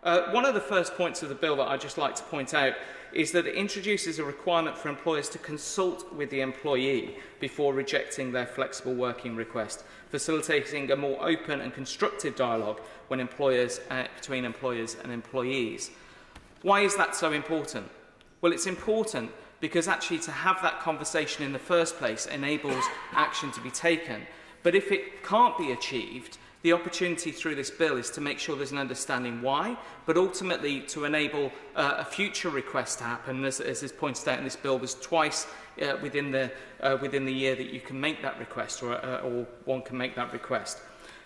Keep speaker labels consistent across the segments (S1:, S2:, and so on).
S1: One of the first points of the bill that I'd just like to point out is that it introduces a requirement for employers to consult with the employee before rejecting their flexible working request, facilitating a more open and constructive dialogue between employers and employees. Why is that so important? Well, it's important because actually to have that conversation in the first place enables action to be taken. But if it can't be achieved, the opportunity through this bill is to make sure there's an understanding why, but ultimately to enable a future request to happen. As is pointed out in this bill, there's twice within the year that you can make that request, or one can make that request.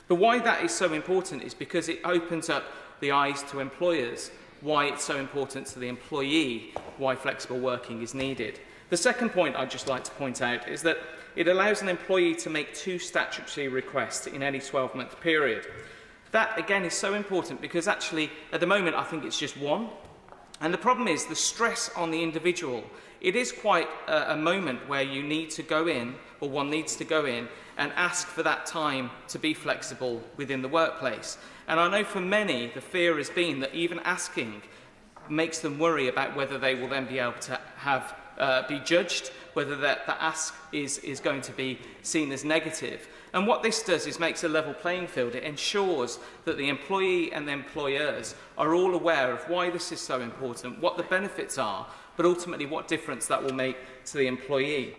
S1: But why that is so important is because it opens up the eyes to employers, why it's so important to the employee, why flexible working is needed. The second point I'd just like to point out is that it allows an employee to make 2 statutory requests in any 12-month period. That, again, is so important because actually, at the moment, I think it's just one. And the problem is the stress on the individual. It is quite a moment where you need to go in, or one needs to go in, and ask for that time to be flexible within the workplace. And I know for many, the fear has been that even asking makes them worry about whether they will then be able to be judged, whether that ask is going to be seen as negative. And what this does is makes a level playing field. It ensures that the employee and the employers are all aware of why this is so important, what the benefits are, but ultimately what difference that will make to the employee.